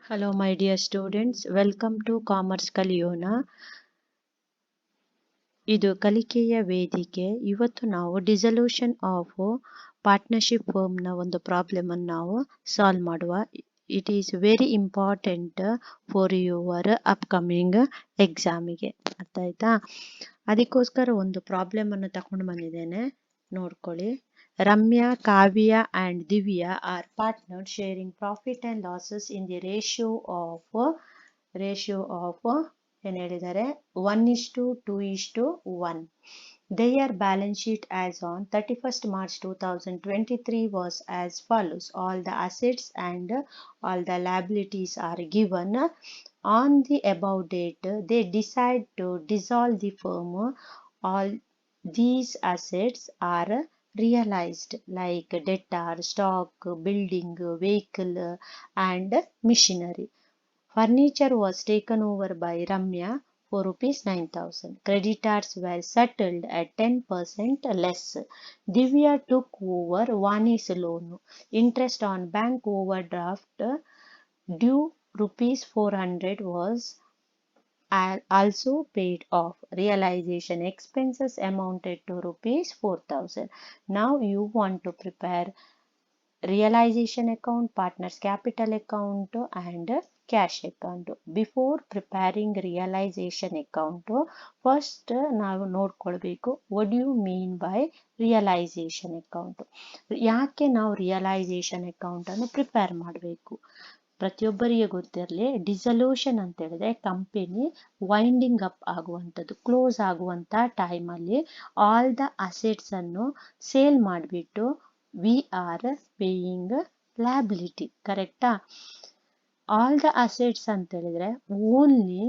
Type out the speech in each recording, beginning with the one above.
Hello, my dear students. Welcome to commerce ಕಲಿಯೋಣ. ಇದು ಕಲಿಕೆಯ ವೇದಿಕೆ. ಇವತ್ತು ನಾವು ಡಿಸಲ್ಯೂಷನ್ ಆಫ್ ಪಾರ್ಟ್ನರ್ಶಿಪ್ ಫರ್ಮ್ನ ಒಂದು ಪ್ರಾಬ್ಲಮ್ ಅನ್ನು ನಾವು ಸಾಲ್ವ್ ಮಾಡುವ. It is very important for your upcoming ಎಕ್ಸಾಮಿಗೆ. ಅರ್ಥ ಆಯ್ತಾ? ಅದಕ್ಕೋಸ್ಕರ ಒಂದು ಪ್ರಾಬ್ಲಮ್ ಅನ್ನು ತಗೊಂಡು ಬಂದಿದ್ದೇನೆ, ನೋಡ್ಕೊಳ್ಳಿ. Ramya, Kavya and Divya are partners sharing profit and losses in the ratio of ಏನು ಹೇಳಿದ್ದಾರೆ 1:2:1. Their balance sheet as on 31st March 2023 was as follows. All the assets and all the liabilities are given. On the above date, they decide to dissolve the firm. All these assets are realized like debtor, stock, building, vehicle and machinery. Furniture was taken over by Ramya for rupees 9,000. Creditors were settled at 10% less. Divya took over Vani's loan. Interest on bank overdraft due rupees 400 was also paid off. Realization expenses amounted to rupees 4,000. Now you want to prepare realization account, partners capital account and cash account. Before preparing realization account, first ನಾವು ನೋಡ್ಕೊಳ್ಬೇಕು what do you mean by realization account. ಯಾಕೆ ನಾವು realisation account ಅನ್ನು prepare ಮಾಡಬೇಕು? ಪ್ರತಿಯೊಬ್ಬರಿಗೆ ಗೊತ್ತಿರಲಿ, dissolution ಅಂತ ಹೇಳಿದ್ರೆ company winding up ಆಗುವಂಥದ್ದು, ಕ್ಲೋಸ್ ಆಗುವಂಥ ಟೈಮಲ್ಲಿ ಆಲ್ ದ ಅಸೆಟ್ಸ್ ಅನ್ನು ಸೇಲ್ ಮಾಡಿಬಿಟ್ಟು ವಿ ಆರ್ ಪೇಯಿಂಗ್ ಲ್ಯಾಬಿಲಿಟಿ. ಕರೆಕ್ಟಾ? ಆಲ್ ದ ಅಸೆಟ್ಸ್ ಅಂತ ಹೇಳಿದ್ರೆ ಓನ್ಲಿ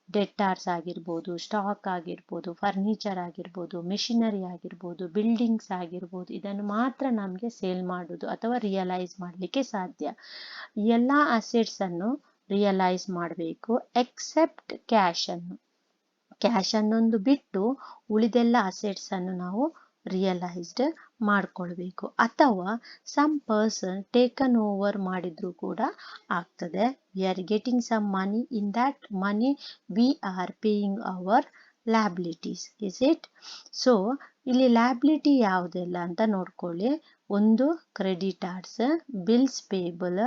ಡೆಟಾರ್ಸ್ ಆಗಿರ್ಬೋದು, ಸ್ಟಾಕ್ ಆಗಿರ್ಬೋದು, ಫರ್ನಿಚರ್ ಆಗಿರ್ಬೋದು, ಮೆಷಿನರಿ ಆಗಿರ್ಬೋದು, ಬಿಲ್ಡಿಂಗ್ಸ್ ಆಗಿರ್ಬೋದು, ಇದನ್ನು ಮಾತ್ರ ನಮಗೆ ಸೇಲ್ ಮಾಡೋದು ಅಥವಾ ರಿಯಲೈಸ್ ಮಾಡಲಿಕ್ಕೆ ಸಾಧ್ಯ. ಎಲ್ಲ ಅಸೆಟ್ಸ್ ಅನ್ನು ರಿಯಲೈಸ್ ಮಾಡಬೇಕು ಎಕ್ಸೆಪ್ಟ್ ಕ್ಯಾಶ್ ಅನ್ನೊಂದು ಬಿಟ್ಟು ಉಳಿದೆಲ್ಲ ಅಸೆಟ್ಸ್ ಅನ್ನು ನಾವು ರಿಯಲೈಸ್ಡ್ ಮಾಡ್ಕೊಳ್ಬೇಕು. ಅಥವಾ ಸಮ್ ಪರ್ಸನ್ ಟೇಕನ್ ಓವರ್ ಮಾಡಿದ್ರು ಕೂಡ ಆಗ್ತದೆ. We are getting some money, in that money we are paying our liabilities. Is it? So ಇಲ್ಲಿ ಲ್ಯಾಬಿಲಿಟಿ ಯಾವುದೆಲ್ಲ ಅಂತ ನೋಡ್ಕೊಳ್ಳಿ. ಒಂದು creditors, bills payable,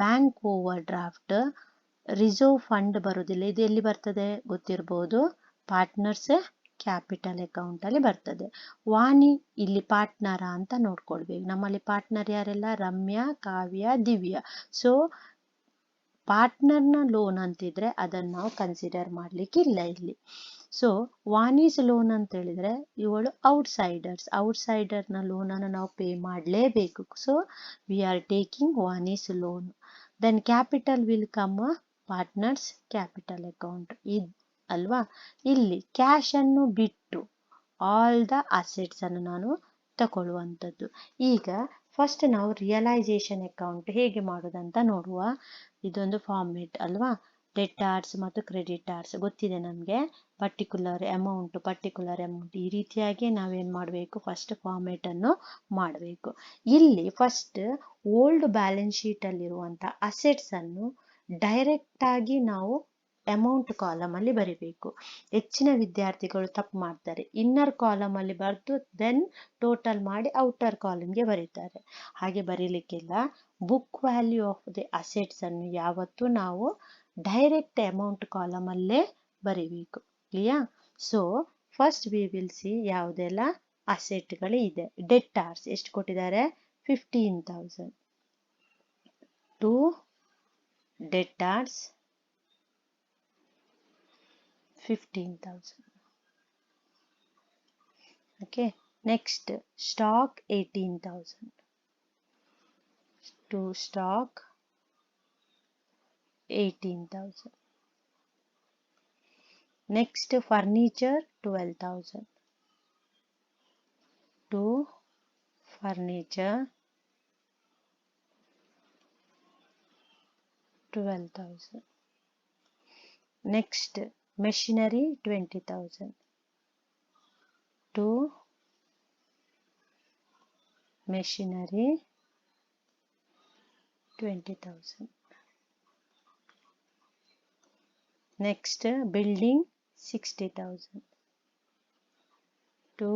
bank overdraft, reserve fund ಬರೋದಿಲ್ಲ. ಇದು ಎಲ್ಲಿ ಬರ್ತದೆ ಗೊತ್ತಿರ್ಬೋದು, ಪಾರ್ಟ್ನರ್ಸ್ ಕ್ಯಾಪಿಟಲ್ ಅಕೌಂಟ್ ಅಲ್ಲಿ ಬರ್ತದೆ. ವಾಣಿ ಇಲ್ಲಿ ಪಾರ್ಟ್ನರ ಅಂತ ನೋಡ್ಕೊಳ್ಬೇಕು. ನಮ್ಮಲ್ಲಿ ಪಾರ್ಟ್ನರ್ ಯಾರೆಲ್ಲ? ರಮ್ಯಾ, ಕಾವ್ಯ, ದಿವ್ಯಾ. ಸೊ ಪಾರ್ಟ್ನರ್ನ ಲೋನ್ ಅಂತಿದ್ರೆ ಅದನ್ನು ನಾವು ಕನ್ಸಿಡರ್ ಮಾಡ್ಲಿಕ್ಕೆ ಇಲ್ಲ ಇಲ್ಲಿ. ಸೊ ವಾನೀಸ್ ಲೋನ್ ಅಂತ ಹೇಳಿದ್ರೆ ಇವಳು ಔಟ್ಸೈಡರ್ನ ಲೋನ್ ಅನ್ನು ನಾವು ಪೇ ಮಾಡಲೇಬೇಕು. So we are taking Vani's loan. Then capital will come partners capital account. ಅಲ್ವಾ? ಇಲ್ಲಿ ಕ್ಯಾಶ್ ಅನ್ನು ಬಿಟ್ಟು ಆಲ್ ದ ಅಸೆಟ್ಸ್ ಅನ್ನು ನಾನು ತಗೊಳ್ಳುವಂಥದ್ದು. ಈಗ ಫಸ್ಟ್ ನಾವು ರಿಯಲೈಸೇಷನ್ ಅಕೌಂಟ್ ಹೇಗೆ ಮಾಡೋದಂತ ನೋಡುವ. ಇದೊಂದು ಫಾರ್ಮೇಟ್ ಅಲ್ವಾ? ಡೆಟಾರ್ಸ್ ಮತ್ತು ಕ್ರೆಡಿಟಾರ್ಸ್ ಗೊತ್ತಿದೆ ನಮಗೆ. ಪರ್ಟಿಕ್ಯುಲರ್ ಅಮೌಂಟ್ ಈ ರೀತಿಯಾಗಿ ನಾವೇನು ಮಾಡಬೇಕು, ಫಸ್ಟ್ ಫಾರ್ಮೇಟ್ ಅನ್ನು ಮಾಡಬೇಕು. ಇಲ್ಲಿ ಫಸ್ಟ್ ಓಲ್ಡ್ ಬ್ಯಾಲೆನ್ಸ್ ಶೀಟ್ ಅಲ್ಲಿರುವಂಥ ಅಸೆಟ್ಸ್ ಅನ್ನು ಡೈರೆಕ್ಟ್ ಆಗಿ ನಾವು ಅಮೌಂಟ್ ಕಾಲಮ್ ಅಲ್ಲಿ ಬರಿಬೇಕು. ಹೆಚ್ಚಿನ ವಿದ್ಯಾರ್ಥಿಗಳು ತಪ್ಪು ಮಾಡ್ತಾರೆ. ಇನ್ನರ್ ಕಾಲಮ್ ಅಲ್ಲಿ ಬರೆದು ದೆನ್ ಟೋಟಲ್ ಮಾಡಿ ಔಟರ್ ಕಾಲಮ್ಗೆ ಬರೀತಾರೆ. ಹಾಗೆ ಬರೀಲಿಕ್ಕಿಲ್ಲ. Book value of the assets ಅನ್ನು ಯಾವತ್ತೂ ನಾವು ಡೈರೆಕ್ಟ್ ಅಮೌಂಟ್ ಕಾಲಮ್ ಅಲ್ಲೇ ಬರಿಬೇಕು. Clear? So first we will see ಯಾವುದೆಲ್ಲ ಅಸೆಟ್ಗಳು ಇದೆ. ಡೆಟಾರ್ಸ್ ಎಷ್ಟು ಕೊಟ್ಟಿದ್ದಾರೆ? 15,000. To debtors 15,000. Okay. Next, stock 18,000. To stock 18,000. Next, furniture 12,000. To furniture 12,000. Next, machinery 20,000. To machinery 20,000. Next building 60,000 to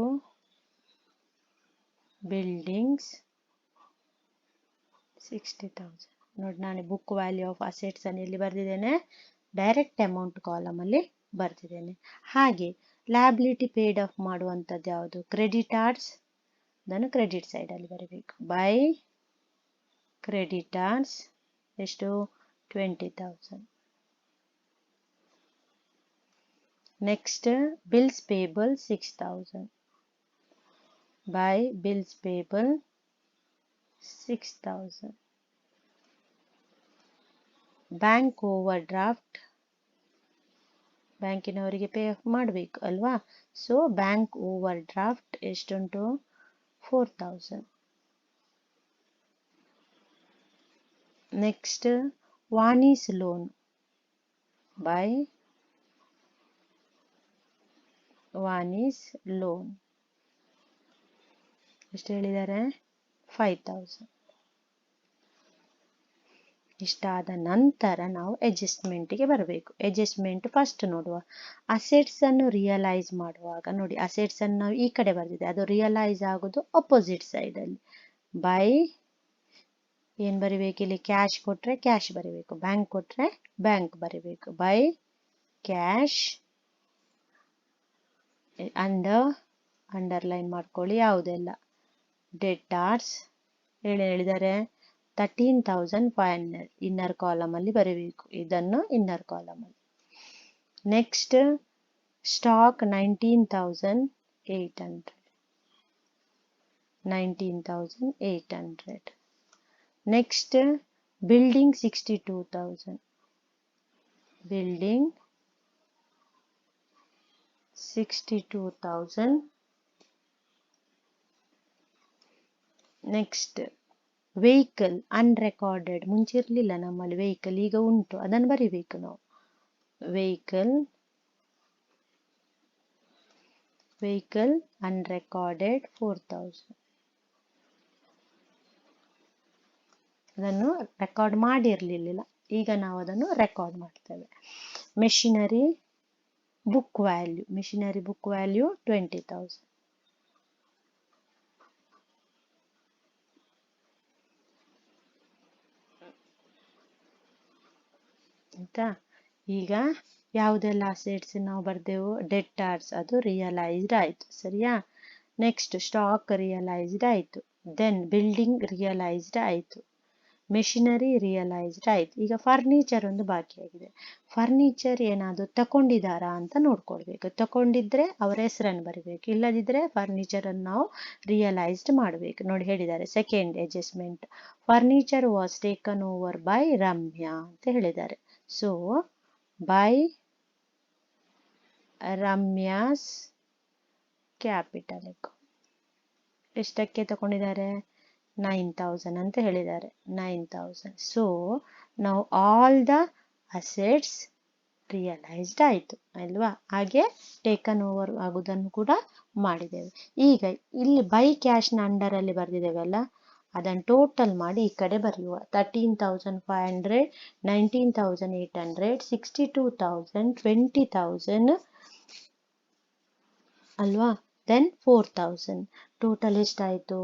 buildings 60,000. ನೋಡಿ, ನಾನು ಬುಕ್ ವ್ಯಾಲ್ಯೂ ಆಫ್ ಅಸೆಟ್ಸ್ ಅನ್ನು ಇಲ್ಲಿ ಬರೆದಿದ್ದೇನೆ, ಡೈರೆಕ್ಟ್ ಅಮೌಂಟ್ ಕಾಲಮ್ ಅಲ್ಲಿ ಬರ್ತಿದ್ದೇನೆ. ಹಾಗೆ ಲ್ಯಾಬಿಲಿಟಿ ಪೇಡ್ ಆಫ್ ಮಾಡುವಂಥದ್ದು ಯಾವುದು? ಕ್ರೆಡಿಟಾರ್ಸ್. ಅದನ್ನು ಕ್ರೆಡಿಟ್ ಸೈಡ್ ಅಲ್ಲಿ ಬರಬೇಕು. ಬೈ ಕ್ರೆಡಿಟಾರ್ಸ್ ಎಷ್ಟು? 20,000. Next bills payable 6,000. By bills payable 6,000. Bank overdraft, ಬ್ಯಾಂಕಿನವರಿಗೆ ಪೇ ಆಫ್ ಮಾಡಬೇಕು ಅಲ್ವಾ? ಸೊ ಬ್ಯಾಂಕ್ ಓವರ್ ಡ್ರಾಫ್ಟ್ ಎಷ್ಟುಂಟು? 4,000. Next Vani's loan by Vani's loan ಎಷ್ಟು ಹೇಳಿದ್ದಾರೆ? 5,000. ಇಷ್ಟಾದ ನಂತರ ನಾವು ಅಡ್ಜಸ್ಟ್ಮೆಂಟ್ಗೆ ಬರಬೇಕು. ಅಡ್ಜಸ್ಟ್ಮೆಂಟ್ ಫಸ್ಟ್ ನೋಡುವ. ಅಸೆಟ್ಸ್ ಅನ್ನು ರಿಯಲೈಸ್ ಮಾಡುವಾಗ ನೋಡಿ, ಅಸೆಟ್ಸ್ ಅನ್ನು ನಾವು ಈ ಕಡೆ ಬರ್ದಿದೆ, ಅದು ರಿಯಲೈಸ್ ಆಗೋದು ಅಪೋಸಿಟ್ ಸೈಡ್ ಅಲ್ಲಿ. ಬೈ ಏನ್ ಬರಿಬೇಕು ಇಲ್ಲಿ? ಕ್ಯಾಶ್ ಕೊಟ್ರೆ ಕ್ಯಾಶ್ ಬರಿಬೇಕು, ಬ್ಯಾಂಕ್ ಕೊಟ್ರೆ ಬ್ಯಾಂಕ್ ಬರಿಬೇಕು. ಬೈ ಕ್ಯಾಶ್ ಅಂಡರ್ಲೈನ್ ಮಾಡ್ಕೊಳ್ಳಿ ಯಾವುದೆಲ್ಲ. ಡೆಟಾರ್ಸ್ ಹೇಳಿದ್ದಾರೆ 13,500 ಇನ್ನರ್ ಕಾಲಮ್ ಅಲ್ಲಿ ಬರಬೇಕು, ಇದನ್ನು ಇನ್ನರ್ ಕಾಲಮ್ ಅಲ್ಲಿ. Next stock 19,800. Next building 62,000. Building 62,000. Next vehicle ಅನ್ರೆಕಾರ್ಡೆಡ್, ಮುಂಚೆ ಇರಲಿಲ್ಲ ನಮ್ಮಲ್ಲಿ ವೆಹಿಕಲ್, ಈಗ ಉಂಟು, ಅದನ್ನು ಬರಿಬೇಕು ನಾವು. ವೆಹಿಕಲ್ ಅನ್ರೆಕಾರ್ಡೆಡ್ 4,000. ಅದನ್ನು ರೆಕಾರ್ಡ್ ಮಾಡಿರಲಿಲ್ಲ, ಈಗ ನಾವು ಅದನ್ನು ರೆಕಾರ್ಡ್ ಮಾಡ್ತೇವೆ. Machinery book value 20,000. ಆಯ್ತಾ? ಈಗ ಯಾವುದೆಲ್ಲ ಅಸೆಟ್ಸ್ ನಾವು ಬರ್ದೆವು? ಡೆಟಾರ್ಸ್ ಅದು ರಿಯಲೈಸ್ಡ್ ಆಯ್ತು, ಸರಿಯಾ? ನೆಕ್ಸ್ಟ್ ಸ್ಟಾಕ್ ರಿಯಲೈಸ್ಡ್ ಆಯ್ತು, ದೆನ್ ಬಿಲ್ಡಿಂಗ್ ರಿಯಲೈಸ್ಡ್ ಆಯ್ತು, ಮೆಷಿನರಿ ರಿಯಲೈಸ್ಡ್ ಆಯ್ತು. ಈಗ ಫರ್ನಿಚರ್ ಒಂದು ಬಾಕಿ ಆಗಿದೆ. ಫರ್ನಿಚರ್ ಏನಾದ್ರು ತಕೊಂಡಿದ್ದಾರಾ ಅಂತ ನೋಡ್ಕೊಳ್ಬೇಕು. ತಕೊಂಡಿದ್ರೆ ಅವರ ಹೆಸರನ್ನು ಬರಿಬೇಕು, ಇಲ್ಲದಿದ್ರೆ ಫರ್ನಿಚರ್ ಅನ್ನು ನಾವು ರಿಯಲೈಸ್ಡ್ ಮಾಡಬೇಕು. ನೋಡಿ ಹೇಳಿದ್ದಾರೆ second adjustment, furniture was taken over by Ramya ಅಂತ ಹೇಳಿದ್ದಾರೆ. So by Ramya's capital account ಎಷ್ಟಕ್ಕೆ ತಗೊಂಡಿದ್ದಾರೆ? 9,000 ಅಂತ ಹೇಳಿದ್ದಾರೆ, 9,000. ಸೊ ನಾವು ಆಲ್ ದ ಅಸೆಟ್ಸ್ ರಿಯಲೈಸ್ಡ್ ಆಯ್ತು ಅಲ್ವಾ? ಹಾಗೆ ಟೇಕನ್ ಓವರ್ ಆಗುವುದನ್ನು ಕೂಡ ಮಾಡಿದ್ದೇವೆ. ಈಗ ಇಲ್ಲಿ ಬೈ ಕ್ಯಾಶ್ನ ಅಂಡರ್ ಅಲ್ಲಿ ಬರ್ದಿದ್ದೇವಲ್ಲ, ಅದನ್ನು ಟೋಟಲ್ ಮಾಡಿ ಈ ಕಡೆ ಬರೆಯುವ. 13,500, 19,800, 62,000, 20,000 ಅಲ್ವಾ? ದೆನ್ 4,000. ಟೋಟಲ್ ಎಷ್ಟಾಯಿತು?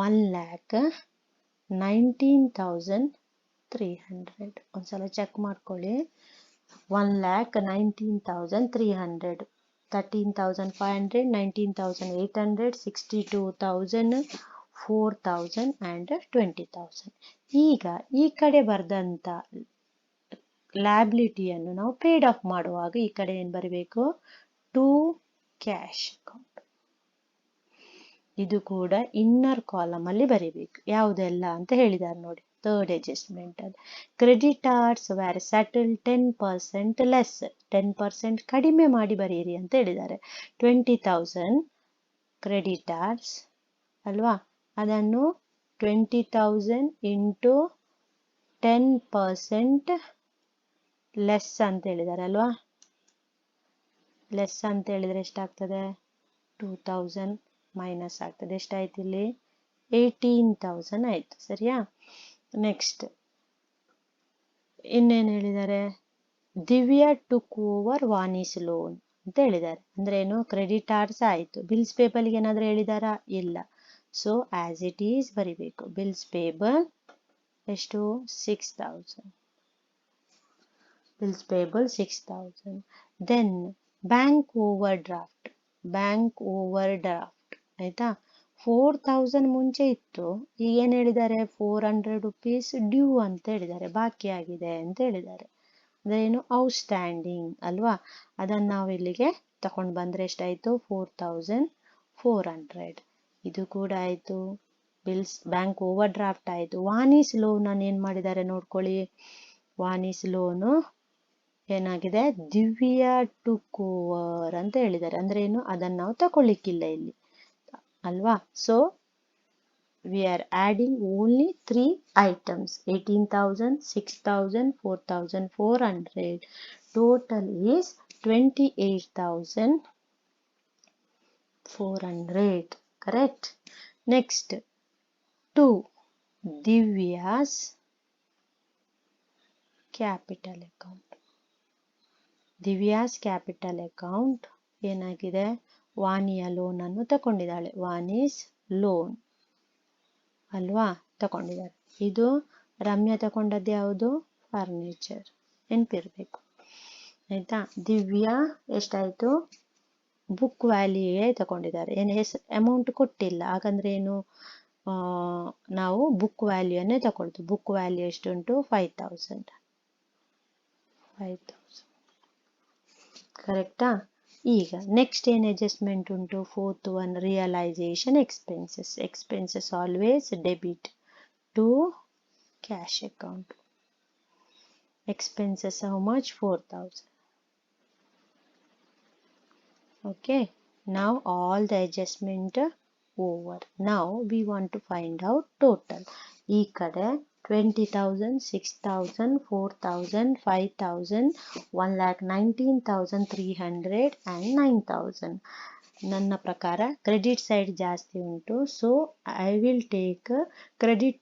1,19,300. ಒಂದ್ಸಲ ಚೆಕ್ ಮಾಡ್ಕೊಳ್ಳಿ. 1,19,300. 13,500, 19,800, 62,000, 4,000 and 20,000. ಈಗ ಈ ಕಡೆ ಬರ್ದಂತ ಲ್ಯಾಬಿಲಿಟಿಯನ್ನು ನಾವು ಪೇಡ್ ಆಫ್ ಮಾಡುವಾಗ ಈ ಕಡೆ ಏನು ಬರಬೇಕು? To cash account. ಇದು ಕೂಡ ಇನ್ನರ್ ಕಾಲಮ್ ಅಲ್ಲಿ ಬರೀಬೇಕು. ಯಾವುದೆಲ್ಲ ಅಂತ ಹೇಳಿದ್ದಾರೆ ನೋಡಿ, ಥರ್ಡ್ ಅಡ್ಜಸ್ಟ್ಮೆಂಟ್ ಅಲ್ಲಿ. ಕ್ರೆಡಿಟಾರ್ಸ್ ವ್ಯಾರ್ ಸೆಟಲ್ 10% ಲೆಸ್, 10% ಕಡಿಮೆ ಮಾಡಿ ಬರೀರಿ ಅಂತ ಹೇಳಿದ್ದಾರೆ. 20,000 ಕ್ರೆಡಿಟಾರ್ಸ್ ಅಲ್ವಾ? ಅದನ್ನು 20,000 ಇಂಟು 10% ಲೆಸ್ ಅಂತ ಹೇಳಿದ್ದಾರೆ ಅಲ್ವಾ? ಲೆಸ್ ಅಂತ ಹೇಳಿದ್ರೆ ಎಷ್ಟಾಗ್ತದೆ? 2,000 ಮೈನಸ್ ಆಗ್ತದೆ. ಎಷ್ಟಾಯ್ತು ಇಲ್ಲಿ? 18,000 ಆಯ್ತು, ಸರಿಯಾ? ನೆಕ್ಸ್ಟ್ ಇನ್ನೇನು ಹೇಳಿದ್ದಾರೆ? ದಿವ್ಯಾ ಟುಕ್ ಓವರ್ ವಾನೀಸ್ ಲೋನ್ ಅಂತ ಹೇಳಿದ್ದಾರೆ. ಅಂದ್ರೆ ಏನು, ಕ್ರೆಡಿಟಾರ್ಸ್ ಆಯಿತು. ಬಿಲ್ಸ್ ಪೇಬಲ್ಗೆ ಏನಾದರೂ ಹೇಳಿದಾರಾ? ಇಲ್ಲ. ಸೊ ಆಸ್ ಇಟ್ ಈಸ್ ಬರಿಬೇಕು. ಬಿಲ್ಸ್ ಪೇಬಲ್ ಎಷ್ಟು? 6000. Bills payable 6000. Then bank overdraft. Bank overdraft ಆಯ್ತಾ. 4000 ಮುಂಚೆ ಇತ್ತು, ಈಗ ಏನು ಹೇಳಿದ್ದಾರೆ? 400 ರುಪೀಸ್ ಡ್ಯೂ ಅಂತ ಹೇಳಿದ್ದಾರೆ, ಬಾಕಿ ಆಗಿದೆ ಅಂತ ಹೇಳಿದ್ದಾರೆ. ಅದೇನು? ಔಟ್ಸ್ಟ್ಯಾಂಡಿಂಗ್ ಅಲ್ವಾ. ಅದನ್ನು ನಾವು ಇಲ್ಲಿಗೆ ತಗೊಂಡು ಬಂದರೆ ಎಷ್ಟಾಯಿತು? 4400. ಇದು ಕೂಡ ಆಯಿತು. ಬಿಲ್ಸ್ ಬ್ಯಾಂಕ್ ಓವರ್ ಡ್ರಾಫ್ಟ್ ಆಯಿತು. ವಾನೀಸ್ ಲೋನ್ ಅನ್ನು ಏನು ಮಾಡಿದ್ದಾರೆ ನೋಡ್ಕೊಳ್ಳಿ. ವಾನೀಸ್ ಲೋನು ಏನಾಗಿದೆ? ದಿವ್ಯಾ ಟುಕ್ ಓವರ್ ಅಂತ ಹೇಳಿದ್ದಾರೆ. ಅಂದ್ರೆ ಏನು? ಅದನ್ನು ನಾವು ತಗೊಳ್ಳಿಕ್ಕಿಲ್ಲ ಇಲ್ಲಿ ಅಲ್ವಾ. So we are adding only 3 items: 18,000, 6,000, 4,400. Total is 28,400. Correct. Next, 2. Divya's capital account. Divya's capital account ಏನಾಗಿದೆ? ವಾಣಿಯ ಲೋನ್ ಅನ್ನು ತಗೊಂಡಿದ್ದಾಳೆ. ವಾನೀಸ್ ಲೋನ್ ಅಲ್ವಾ, ತಗೊಂಡಿದ್ದಾರೆ. ಇದು ರಮ್ಯಾ ತಗೊಂಡದ್ದು ಯಾವುದು? ಫರ್ನಿಚರ್. ನೆನಪಿರ್ಬೇಕು ಆಯ್ತಾ. ದಿವ್ಯಾ ಎಷ್ಟಾಯ್ತು? ಬುಕ್ ವ್ಯಾಲ್ಯೂಯೇ ತಗೊಂಡಿದ್ದಾರೆ. ಏನು ಅಮೌಂಟ್ ಕೊಟ್ಟಿಲ್ಲ, ಹಾಗಂದ್ರೆ ಏನು, ನಾವು ಬುಕ್ ವ್ಯಾಲ್ಯೂನೇ ತಗೊಳ್ತು. ಬುಕ್ ವ್ಯಾಲ್ಯೂ ಎಷ್ಟುಂಟು? 5000. ಕರೆಕ್ಟಾ. ಈಗ ನೆಕ್ಸ್ಟ್ ಏನು ಅಡ್ಜಸ್ಟ್ಮೆಂಟ್ ಉಂಟು? 4th one, realisation expenses. Expenses always debit to cash account. Expenses how much? 4000. Okay, now all the adjustment over. Now we want to find out total. ಈ ಕಡೆ 20,000, 6,000, 4,000, 5,000, 1,19,300 and 9,000. ನನ್ನ ಪ್ರಕಾರ credit side ಜಾಸ್ತಿ ಉಂಟು. So I will take credit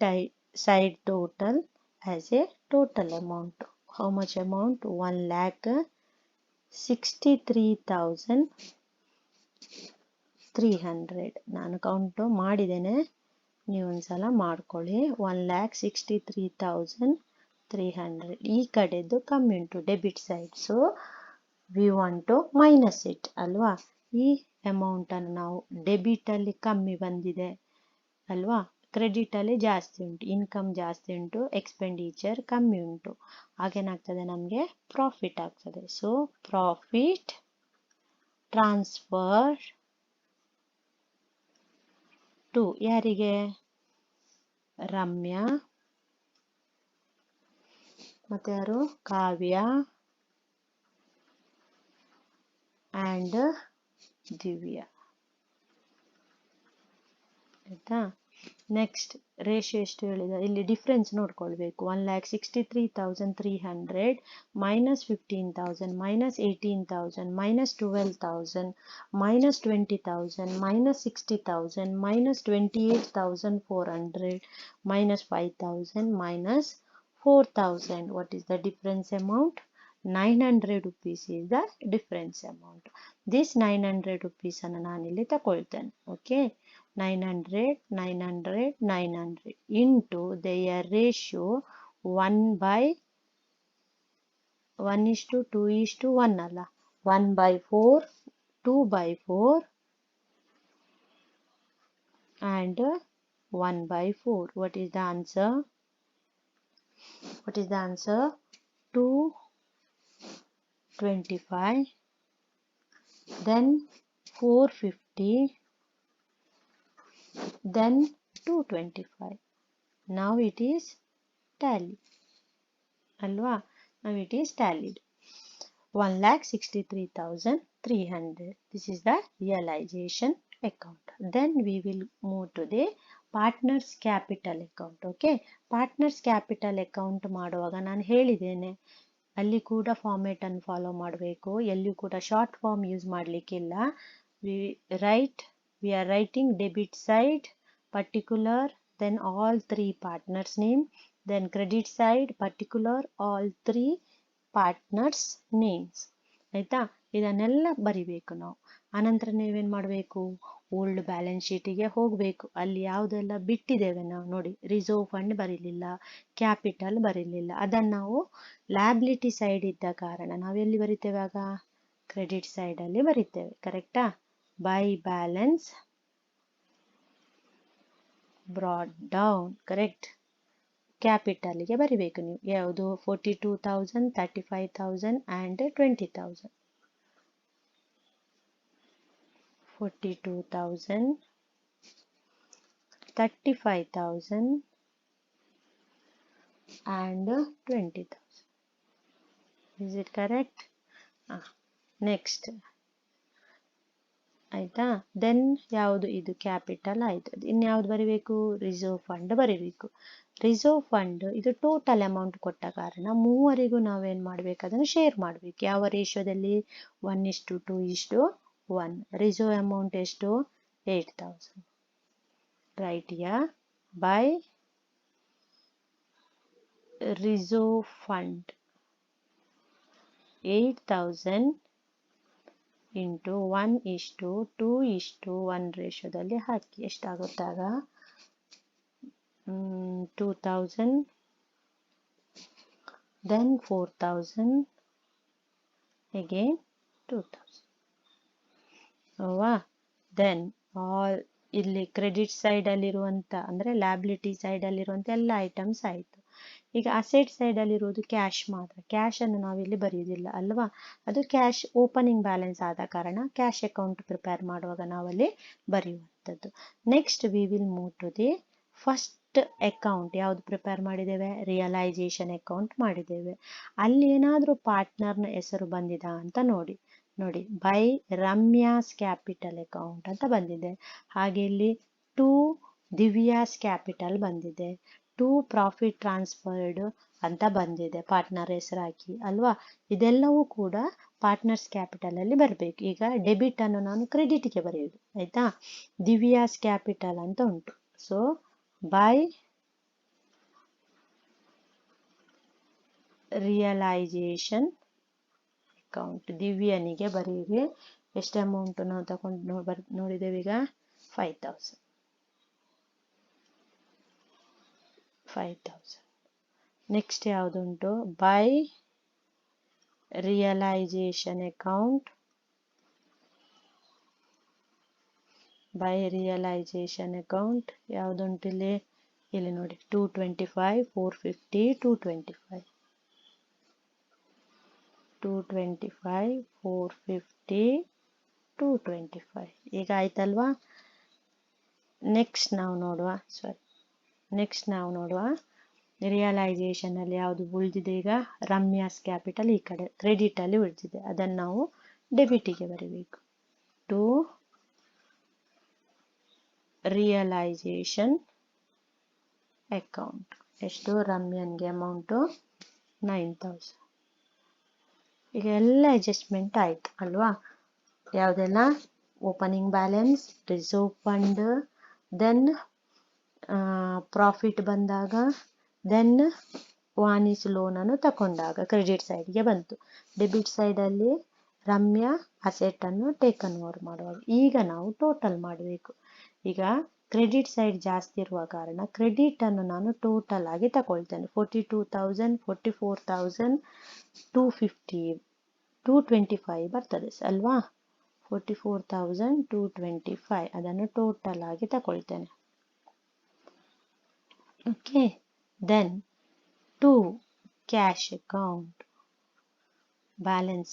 side total as A total amount. How much amount? 1,63,300. ನಾನು count ಮಾಡಿದ್ದೇನೆ, ನೀವು ಒಂದ್ಸಲ ಮಾಡ್ಕೊಳ್ಳಿ. 1,63,300. ಈ ಕಡೆದು ಕಮ್ಮಿ ಉಂಟು debit side, so we want to minus it ಅಲ್ವಾ. ಈ ಅಮೌಂಟನ್ನು ನಾವು ಡೆಬಿಟಲ್ಲಿ ಕಮ್ಮಿ ಬಂದಿದೆ ಅಲ್ವಾ, ಕ್ರೆಡಿಟಲ್ಲಿ ಜಾಸ್ತಿ ಉಂಟು. ಇನ್ಕಮ್ ಜಾಸ್ತಿ ಉಂಟು, ಎಕ್ಸ್ಪೆಂಡಿಚರ್ ಕಮ್ಮಿ ಉಂಟು. ಹಾಗೇನಾಗ್ತದೆ? ನಮಗೆ ಪ್ರಾಫಿಟ್ ಆಗ್ತದೆ. ಸೊ ಪ್ರಾಫಿಟ್ ಟ್ರಾನ್ಸ್ಫರ್ ಟು ಯಾರಿಗೆ? ರಮ್ಯಾ ಮತ್ತೆ ಯಾರು? ಕಾವ್ಯ ಆ್ಯಂಡ್ ದಿವ್ಯಾ ಆಯ್ತಾ. ನೆಕ್ಸ್ಟ್ ರೇಷಿಯೋ ಎಷ್ಟು ಹೇಳಿದ? ಇಲ್ಲಿ ಡಿಫ್ರೆನ್ಸ್ ನೋಡ್ಕೊಳ್ಬೇಕು. 1,63,300 minus 15,000 minus 18,000 minus 12,000 minus 20,000 minus 60,000 minus 28,400 minus 5,000 minus 4,000. What is the difference amount? 900 rupees is the difference amount. This 900 rupees ಅನ್ನು ನಾನಿಲ್ಲಿ ತಗೊಳ್ತೇನೆ. ಓಕೆ, 900 900 900 into their ratio 1:1:2:1 ಅಲ್ಲ, 1/4 2/4 and 1/4. What is the answer? What is the answer? 225, then 450, then 225. Now it is tally alwa. Now it is tallied. 1,63,300. This is the realization account. Then we will move to the partners capital account. Okay, partners capital account ಮಾಡುವಾಗ ನಾನು ಹೇಳಿದ್ದೇನೆ, ಅಲ್ಲಿ ಕೂಡ format ಅನ್ನು follow ಮಾಡಬೇಕು. ಎಲ್ಲಿಯೂ ಕೂಡ short form use ಮಾಡಲಿಕ್ಕಿಲ್ಲ. we are writing debit side particular, then all three partners name, then credit side particular all three partners names. ಆಯ್ತಾ, ಇದನ್ನೆಲ್ಲ ಬರಿಬೇಕು ನಾವು. ಆನಂತರ ನೀವೇನು ಮಾಡಬೇಕು, ಓಲ್ಡ್ ಬ್ಯಾಲೆನ್ಸ್ ಶೀಟಿಗೆ ಹೋಗಬೇಕು. ಅಲ್ಲಿ ಯಾವುದೆಲ್ಲ ಬಿಟ್ಟಿದ್ದೇವೆ ನಾವು ನೋಡಿ, ರಿಸರ್ವ್ ಫಂಡ್ ಬರೀಲಿಲ್ಲ, ಕ್ಯಾಪಿಟಲ್ ಬರೀಲಿಲ್ಲ, ಅದನ್ನು ನಾವು ಲ್ಯಾಬಿಲಿಟಿ ಸೈಡ್ ಇದ್ದ ಕಾರಣ ನಾವೆಲ್ಲಿ ಬರಿತೇವೆ ಆಗ, ಕ್ರೆಡಿಟ್ ಸೈಡಲ್ಲಿ ಬರಿತೇವೆ. ಕರೆಕ್ಟಾ? By balance brought down. Correct. ಕ್ಯಾಪಿಟಲ್ಗೆ ಬರಿಬೇಕು ನೀವು. ಯಾವುದು? 42,000, 35,000 and 20,000. 42,000, 35,000 and 20,000. Is it correct? Next ಆಯ್ತಾ. ದೆನ್ ಯಾವುದು? ಇದು ಕ್ಯಾಪಿಟಲ್ ಆಯ್ತು. ಇನ್ಯಾವುದು ಬರಿಬೇಕು? ರಿಸರ್ವ್ ಫಂಡ್ ಬರಿಬೇಕು. ರಿಸರ್ವ್ ಫಂಡ್ ಇದು ಟೋಟಲ್ ಅಮೌಂಟ್ ಕೊಟ್ಟ ಕಾರಣ ಮೂವರಿಗೂ ನಾವೇನು ಮಾಡಬೇಕು, ಅದನ್ನು ಶೇರ್ ಮಾಡಬೇಕು. ಯಾವ ರೇಷಿಯೋದಲ್ಲಿ? 1:2:1. ರಿಸರ್ವ್ ಅಮೌಂಟ್ ಎಷ್ಟು? 8,000. Right yeah by reserve fund 8,000 into 1:2:1 ರೇಷಿಯೋದಲ್ಲಿ ಹಾಕಿ. ಎಷ್ಟಾಗುತ್ತಾಗ? 2,000, then 4,000, again 2,000. ಅಲ್ವಾ? ದೆನ್ ಆಲ್ ಇಲ್ಲಿ ಕ್ರೆಡಿಟ್ ಸೈಡಲ್ಲಿರುವಂಥ ಅಂದರೆ ಲ್ಯಾಬಿಲಿಟಿ ಸೈಡಲ್ಲಿರುವಂಥ ಎಲ್ಲ ಐಟಮ್ಸ್ ಆಯಿತು. ಈಗ ಅಸೆಟ್ ಸೈಡಲ್ಲಿರುವುದು ಕ್ಯಾಶ್ ಮಾತ್ರ. ಕ್ಯಾಶನ್ನು ನಾವಿಲ್ಲಿ ಬರೆಯುವುದಿಲ್ಲ ಅಲ್ವಾ, ಅದು ಕ್ಯಾಶ್ ಓಪನಿಂಗ್ ಬ್ಯಾಲೆನ್ಸ್ ಆದ ಕಾರಣ ಕ್ಯಾಶ್ ಅಕೌಂಟ್ ಪ್ರಿಪೇರ್ ಮಾಡುವಾಗ ನಾವಲ್ಲಿ ಬರೆಯುವಂಥದ್ದು. Next we will move to the first account. ಯಾವುದು ಪ್ರಿಪೇರ್ ಮಾಡಿದ್ದೇವೆ? ರಿಯಲೈಸೇಷನ್ ಅಕೌಂಟ್ ಮಾಡಿದ್ದೇವೆ. ಅಲ್ಲಿ ಏನಾದರೂ ಪಾರ್ಟ್ನರ್ನ ಹೆಸರು ಬಂದಿದಾ ಅಂತ ನೋಡಿ. ಬೈ ರಮ್ಯಾಸ್ ಕ್ಯಾಪಿಟಲ್ ಅಕೌಂಟ್ ಅಂತ ಬಂದಿದೆ. ಹಾಗೆ ಇಲ್ಲಿ ಟು ದಿವ್ಯಾಸ್ ಕ್ಯಾಪಿಟಲ್ ಬಂದಿದೆ. ಟು ಪ್ರಾಫಿಟ್ ಟ್ರಾನ್ಸ್ಫರ್ಡ್ ಅಂತ ಬಂದಿದೆ ಪಾರ್ಟ್ನರ್ ಹೆಸರು ಹಾಕಿ ಅಲ್ವಾ. ಇದೆಲ್ಲವೂ ಕೂಡ ಪಾರ್ಟ್ನರ್ಸ್ ಕ್ಯಾಪಿಟಲ್ ಅಲ್ಲಿ ಬರಬೇಕು. ಈಗ ಡೆಬಿಟ್ ಅನ್ನು ನಾನು ಕ್ರೆಡಿಟ್ಗೆ ಬರೆಯುವುದು. ಆಯ್ತಾ? ದಿವ್ಯಾಸ್ ಕ್ಯಾಪಿಟಲ್ ಅಂತ ಉಂಟು. ಸೊ ಬೈ ರಿಯಲೈಸೇಷನ್ ಅಕೌಂಟ್ ದಿವ್ಯನಿಗೆ ಬರೆಯಿರಿ. ಎಷ್ಟು ಅಮೌಂಟ್ ನಾವು ತಗೊಂಡು ನೋಡಿದ್ದೇವೆ ಈಗ? 5,000. ನೆಕ್ಸ್ಟ್ ಯಾವುದುಂಟು? By realisation account. ಯಾವುದುಂಟು ಇಲ್ಲಿ ನೋಡಿ, 225, 450, 225, 450, 225. ಈಗ ಆಯ್ತಲ್ವಾ? ನೆಕ್ಸ್ಟ್ ನಾವು ನೋಡುವ ರಿಯಲೈಸೇಷನ್ ಅಲ್ಲಿ ಯಾವುದು ಉಳಿದಿದೆ ಈಗ? ರಮ್ಯಾಸ್ ಕ್ಯಾಪಿಟಲ್ ಈ ಕಡೆ ಕ್ರೆಡಿಟ್ ಅಲ್ಲಿ ಉಳಿದಿದೆ, ಅದನ್ನು ನಾವು ಡೆಬಿಟಿಗೆ ಬರೀಬೇಕು. To realisation account. ಎಷ್ಟು? ರಮ್ಯನ್ಗೆ ಅಮೌಂಟು 9,000. ಈಗ ಎಲ್ಲ ಅಡ್ಜಸ್ಟ್ಮೆಂಟ್ ಆಯ್ತು ಅಲ್ವಾ? ಯಾವುದೆಲ್ಲ? Opening balance, reserve fund, then profit ಬಂದಾಗ, ದೆನ್ ವಾನಿಸ್ ಲೋನನ್ನು ತಗೊಂಡಾಗ ಕ್ರೆಡಿಟ್ ಸೈಡ್ಗೆ ಬಂತು. ಡೆಬಿಟ್ ಸೈಡಲ್ಲಿ ರಮ್ಯಾ ಅಸೆಟನ್ನು ಟೇಕನ್ ಓವರ್ ಮಾಡುವಾಗ. ಈಗ ನಾವು ಟೋಟಲ್ ಮಾಡಬೇಕು. ಈಗ ಕ್ರೆಡಿಟ್ ಸೈಡ್ ಜಾಸ್ತಿ ಇರುವ ಕಾರಣ ಕ್ರೆಡಿಟ್ ಅನ್ನು ನಾನು ಟೋಟಲ್ ಆಗಿ ತಗೊಳ್ತೇನೆ. 42,000, 44,000, 250, 225 ಬರ್ತದೆ ಅಲ್ವಾ? 44,000, 225 ಅದನ್ನು ಟೋಟಲ್ ಆಗಿ ತಗೊಳ್ತೇನೆ. Okay. Then to cash account balance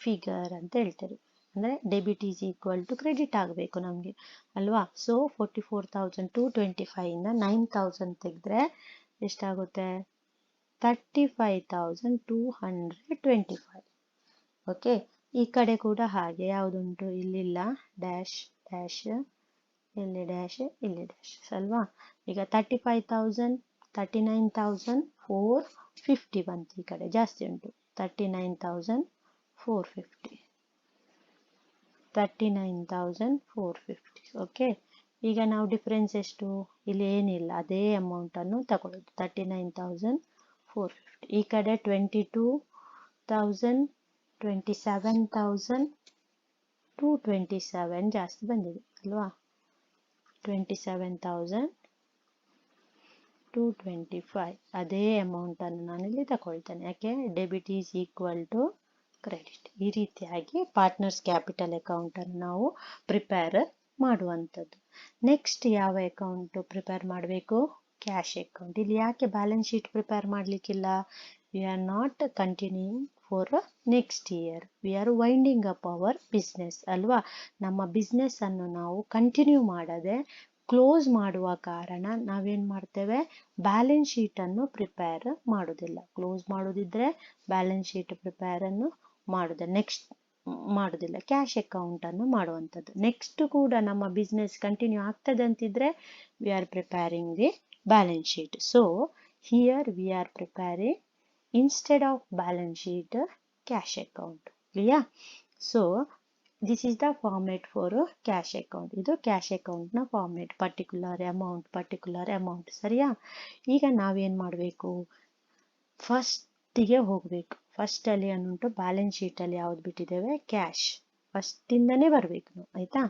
figure ಅಂತ ಹೇಳ್ತಾರೆ. ಅಂದರೆ debit is equal to credit ಆಗಬೇಕು ನಮಗೆ ಅಲ್ವಾ? ಸೊ 44,225 ಇಂದ 9,000 ತೆಗೆದ್ರೆ ಎಷ್ಟಾಗುತ್ತೆ? 35,225. ಓಕೆ. ಈ ಕಡೆ ಕೂಡ ಹಾಗೆ ಯಾವುದುಂಟು? ಇಲ್ಲಿಲ್ಲ, ಡ್ಯಾಶ್ ಡ್ಯಾಶ್, ಇಲ್ಲಿ ಡ್ಯಾಶ್, ಇಲ್ಲಿ ಡ್ಯಾಶ್ ಅಲ್ವಾ? ಈಗ 35,000, 39,450 ಬಂತು. ಈ ಕಡೆ ಜಾಸ್ತಿ ಉಂಟು, 39,450. 39,450. ಓಕೆ. ಈಗ ನಾವು ಡಿಫ್ರೆನ್ಸ್ ಎಷ್ಟು? ಇಲ್ಲಿ ಏನಿಲ್ಲ, ಅದೇ ಅಮೌಂಟನ್ನು ತಗೊಳ್ಳೋದು, 39,450. ಈ ಕಡೆ 22 28,000, 27,227 ಜಾಸ್ತಿ ಬಂದಿದೆ ಅಲ್ವಾ. 27,225 ಅದೇ ಅಮೌಂಟ್ ಅನ್ನು ನಾನಿಲ್ಲಿ ತಗೊಳ್ತೇನೆ. ಯಾಕೆ debit is equal to credit. ಈ ರೀತಿಯಾಗಿ ಪಾರ್ಟ್ನರ್ಸ್ ಕ್ಯಾಪಿಟಲ್ ಅಕೌಂಟ್ ಅನ್ನು ನಾವು ಪ್ರಿಪೇರ್ ಮಾಡುವಂಥದ್ದು. ನೆಕ್ಸ್ಟ್ ಯಾವ ಅಕೌಂಟ್ ಪ್ರಿಪೇರ್ ಮಾಡಬೇಕು? Cash account. ಇಲ್ಲಿ ಯಾಕೆ ಬ್ಯಾಲೆನ್ಸ್ ಶೀಟ್ ಪ್ರಿಪೇರ್ ಮಾಡಲಿಕ್ಕಿಲ್ಲ? We are not continuing for next year, we are winding up our business ಅಲ್ವಾ. ನಮ್ಮ ಬಿಸ್ನೆಸ್ ಅನ್ನು ನಾವು ಕಂಟಿನ್ಯೂ ಮಾಡದೆ ಕ್ಲೋಸ್ ಮಾಡುವ ಕಾರಣ ನಾವೇನು ಮಾಡ್ತೇವೆ? ಬ್ಯಾಲೆನ್ಸ್ ಶೀಟ್ ಅನ್ನು ಪ್ರಿಪೇರ್ ಮಾಡೋದಿಲ್ಲ. ಕ್ಲೋಸ್ ಮಾಡೋದಿದ್ರೆ ಬ್ಯಾಲೆನ್ಸ್ ಶೀಟ್ ಪ್ರಿಪೇರ್ ಅನ್ನು ಮಾಡೋದಿಲ್ಲ. ಕ್ಯಾಶ್ ಅಕೌಂಟ್ ಅನ್ನು ಮಾಡುವಂಥದ್ದು. ನೆಕ್ಸ್ಟ್ ಕೂಡ ನಮ್ಮ ಬಿಸ್ನೆಸ್ ಕಂಟಿನ್ಯೂ ಆಗ್ತದೆ ಅಂತಿದ್ರೆ we are preparing the balance sheet. So here we are preparing instead of balance sheet cash account. Clear? So this is the format for cash account. ಇದು cash account ನ format. particular amount ಸರಿಯಾ. ಈಗ ನಾವೇನ್ ಮಾಡಬೇಕು? ಫಸ್ಟಿಗೆ ಹೋಗಬೇಕು. First ಅಲ್ಲಿ ಏನುಂಟು? ಬ್ಯಾಲೆನ್ಸ್ ಶೀಟ್ ಅಲ್ಲಿ ಯಾವ್ದು ಬಿಟ್ಟಿದ್ದೇವೆ? ಕ್ಯಾಶ್. ಫಸ್ಟ್ ಇಂದನೇ ಬರಬೇಕು ನಾವು, ಆಯ್ತಾ.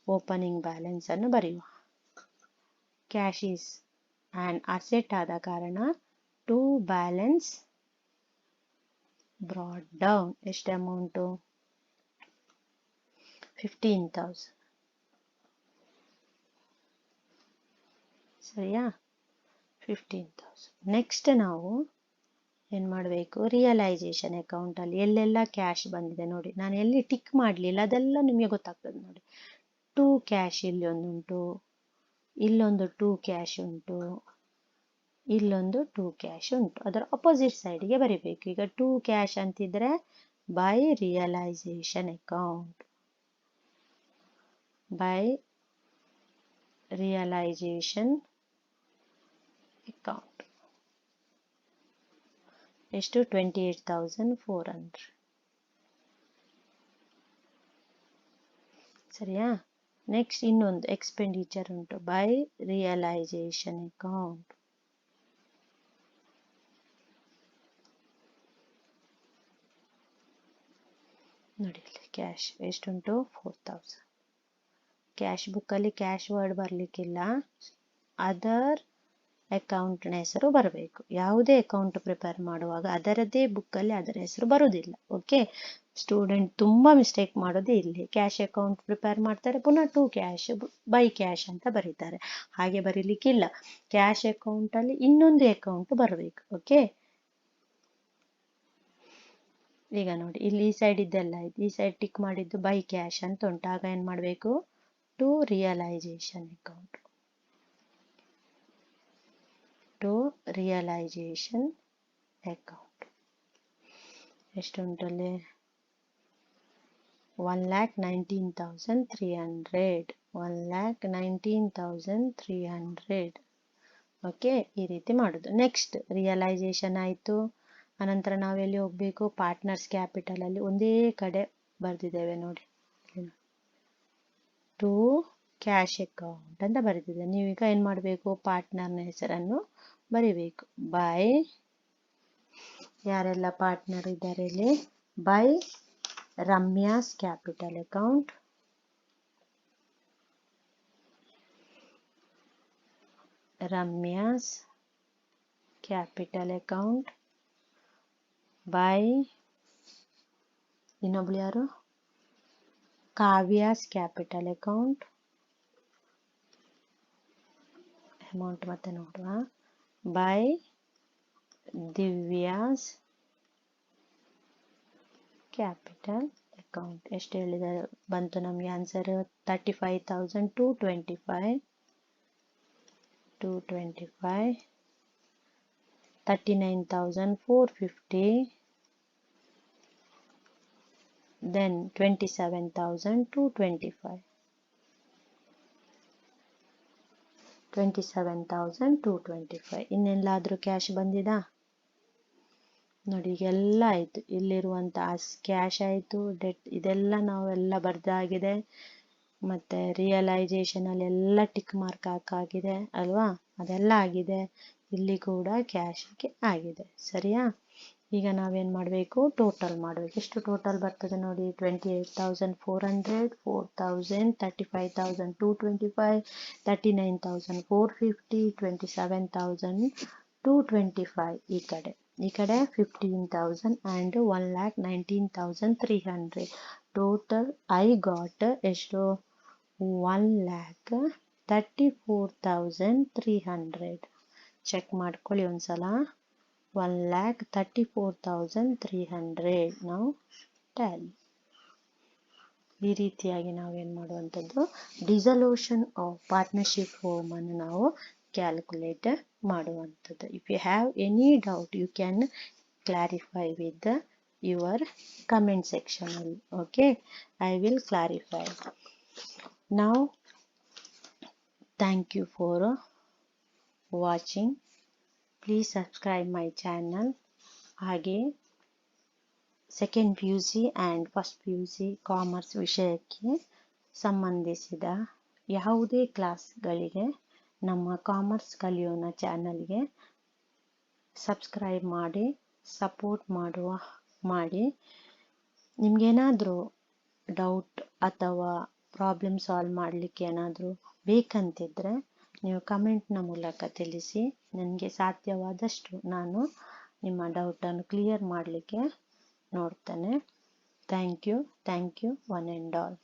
ಓಪನಿಂಗ್ ಬ್ಯಾಲೆನ್ಸ್ ಅನ್ನು ಬರೆಯುವ. ಕ್ಯಾಶ್ ಈಸ್ ಆನ್ ಅಸೆಟ್ ಆದ ಕಾರಣ ಟು ಬ್ಯಾಲೆನ್ಸ್ brought down. ಎಷ್ಟು ಅಮೌಂಟು? 15,000. ಸರಿಯಾ? 15,000. ನೆಕ್ಸ್ಟ್ ನಾವು ಏನು ಮಾಡಬೇಕು? ರಿಯಲೈಸೇಷನ್ ಅಕೌಂಟ್ ಅಲ್ಲಿ ಎಲ್ಲೆಲ್ಲ ಕ್ಯಾಶ್ ಬಂದಿದೆ ನೋಡಿ. ನಾನು ಎಲ್ಲಿ ಟಿಕ್ ಮಾಡಲಿಲ್ಲ ಅದೆಲ್ಲ ನಿಮಗೆ ಗೊತ್ತಾಗ್ತದೆ ನೋಡಿ. 2 ಕ್ಯಾಶ್ ಇಲ್ಲಿ ಒಂದುಂಟು, ಇಲ್ಲೊಂದು 2 ಕ್ಯಾಶ್ ಉಂಟು, ಇಲ್ಲೊಂದು 2 ಕ್ಯಾಶ್ ಉಂಟು. ಅದರ ಅಪೋಸಿಟ್ ಸೈಡ್ಗೆ ಬರಿಬೇಕು. ಈಗ 2 ಕ್ಯಾಶ್ ಅಂತಿದ್ರೆ by realisation account, by realisation account. ಎಷ್ಟು? 28,400. ಸರಿಯಾ. ನೆಕ್ಸ್ಟ್ ಇನ್ನೊಂದು ಎಕ್ಸ್ಪೆಂಡಿಚರ್ ಉಂಟು, ಬೈ ರಿಯಲೈಸೇಷನ್ ಅಕೌಂಟ್. ನೋಡಿ ಕ್ಯಾಶ್ ಎಷ್ಟುಂಟು? 4,000. ಕ್ಯಾಶ್ ಬುಕ್ಕಲ್ಲಿ ಕ್ಯಾಶ್ ವರ್ಡ್ ಬರಲಿಕ್ಕಿಲ್ಲ, ಅದರ್ ಅಕೌಂಟ್ನ ಹೆಸರು ಬರಬೇಕು. ಯಾವುದೇ ಅಕೌಂಟ್ ಪ್ರಿಪೇರ್ ಮಾಡುವಾಗ ಅದರದ್ದೇ ಬುಕ್ಕಲ್ಲಿ ಅದರ ಹೆಸರು ಬರುವುದಿಲ್ಲ. ಓಕೆ, ಸ್ಟೂಡೆಂಟ್ ತುಂಬ ಮಿಸ್ಟೇಕ್ ಮಾಡೋದು ಇಲ್ಲಿ. ಕ್ಯಾಶ್ ಅಕೌಂಟ್ ಪ್ರಿಪೇರ್ ಮಾಡ್ತಾರೆ, ಪುನಃ 2 ಕ್ಯಾಶ್ ಬೈ ಕ್ಯಾಶ್ ಅಂತ ಬರೀತಾರೆ. ಹಾಗೆ ಬರೀಲಿಕ್ಕಿಲ್ಲ. ಕ್ಯಾಶ್ ಅಕೌಂಟಲ್ಲಿ ಇನ್ನೊಂದು ಅಕೌಂಟ್ ಬರಬೇಕು. ಓಕೆ, ಈಗ ನೋಡಿ ಇಲ್ಲಿ ಈ ಸೈಡ್ ಇದ್ದೆಲ್ಲ ಆಯ್ತು, ಈ ಸೈಡ್ ಟಿಕ್ ಮಾಡಿದ್ದು ಬೈ ಕ್ಯಾಶ್ ಅಂತ ಉಂಟು. ಆಗ ಏನು ಮಾಡಬೇಕು? To realisation account, to realisation account. ಎಷ್ಟುಂಟಲ್ಲಿ? 1,19,300. 1,19,300. ಓಕೆ, ಈ ರೀತಿ ಮಾಡೋದು. ನೆಕ್ಸ್ಟ್ ರಿಯಲೈಸೇಷನ್ ಆಯಿತು. ಅನಂತರ ನಾವೆಲ್ಲಿ ಹೋಗಬೇಕು? ಪಾರ್ಟ್ನರ್ಸ್ ಕ್ಯಾಪಿಟಲ್ ಅಲ್ಲಿ ಒಂದೇ ಕಡೆ ಬರೆದಿದ್ದೇವೆ ನೋಡಿ, ಟು ಕ್ಯಾಶ್ ಅಕೌಂಟ್ ಅಂತ ಬರೆದಿದೆ. ನೀವೀಗ ಏನು ಮಾಡಬೇಕು? ಪಾರ್ಟ್ನರ್ನ ಹೆಸರನ್ನು ಬರಿಬೇಕು. ಬೈ, ಯಾರೆಲ್ಲ ಪಾರ್ಟ್ನರ್ ಇದ್ದಾರೆ ಇಲ್ಲಿ? By Ramya's capital account, Ramya's capital account. By ಇನ್ನೊಬ್ಳು ಯಾರು? Kavya's capital account. ಅಮೌಂಟ್ ಮತ್ತೆ ನೋಡುವ. By Divya's capital account. ಎಷ್ಟು ಹೇಳಿದ ಬಂತು ನಮಗೆ ಆನ್ಸರ್? 35,225, 39,450, then 27,225. 27,225. ಇನ್ನೆಲ್ಲಾದರೂ ಕ್ಯಾಶ್ ಬಂದಿದಾ ನೋಡಿ? ಈಗೆಲ್ಲ ಆಯಿತು. ಇಲ್ಲಿರುವಂಥ ಕ್ಯಾಶ್ ಆಯಿತು, ಡೆಟ್, ಇದೆಲ್ಲ ನಾವೆಲ್ಲ ಬರ್ದಾಗಿದೆ. ಮತ್ತು ರಿಯಲೈಸೇಷನಲ್ಲಿ ಎಲ್ಲ ಟಿಕ್ ಮಾರ್ಕ್ ಹಾಕಾಗಿದೆ ಅಲ್ವಾ? ಅದೆಲ್ಲ ಆಗಿದೆ. ಇಲ್ಲಿ ಕೂಡ ಕ್ಯಾಶ್ಗೆ ಆಗಿದೆ. ಸರಿಯಾ? ಈಗ ನಾವೇನು ಮಾಡಬೇಕು, ಟೋಟಲ್ ಮಾಡಬೇಕು. ಎಷ್ಟು ಟೋಟಲ್ ಬರ್ತದೆ ನೋಡಿ, 28,400, 4,000, 35,225, 39,450, 27,225. ಈ ಕಡೆ 15,000 and 1,19,300. ಟೋಟಲ್ ಐ ಗಾಟ್ ಎಷ್ಟು, 1,34,300. ಚೆಕ್ ಮಾಡ್ಕೊಳ್ಳಿ ಒಂದ್ಸಲ. 1,34,300. ನಾವು ಟ್ಯಾಲಿ ಈ ರೀತಿಯಾಗಿ ನಾವೇನು ಮಾಡುವಂಥದ್ದು, ಡಿಸಲ್ಯೂಷನ್ ಆಫ್ ಪಾರ್ಟ್ನರ್ಶಿಪ್ ಫಾರ್ಮ್ ಅನ್ನು ನಾವು ಕ್ಯಾಲ್ಕುಲೇಟ್ ಮಾಡುವಂಥದ್ದು. If you have any doubt you can clarify with your comment section ಅಲ್ಲಿ. Okay, I will clarify. ನಾವು thank you for watching. Please subscribe my channel. ಹಾಗೆ second PUC and first PUC commerce ವಿಷಯಕ್ಕೆ ಸಂಬಂಧಿಸಿದ ಯಾವುದೇ ಕ್ಲಾಸ್ಗಳಿಗೆ ನಮ್ಮ commerce ಕಲಿಯೋಣ ಚಾನಲ್ಗೆ subscribe ಮಾಡಿ, ಸಪೋರ್ಟ್ ಮಾಡಿ. ನಿಮಗೇನಾದರೂ ಡೌಟ್ ಅಥವಾ ಪ್ರಾಬ್ಲಮ್ ಸಾಲ್ವ್ ಮಾಡಲಿಕ್ಕೆ ಏನಾದರೂ ಬೇಕಂತಿದ್ರೆ ನೀವು ಕಮೆಂಟ್ನ ಮೂಲಕ ತಿಳಿಸಿ. ನನಗೆ ಸಾಧ್ಯವಾದಷ್ಟು ನಾನು ನಿಮ್ಮ ಡೌಟನ್ನು ಕ್ಲಿಯರ್ ಮಾಡಲಿಕ್ಕೆ ನೋಡ್ತೇನೆ. Thank you one and all.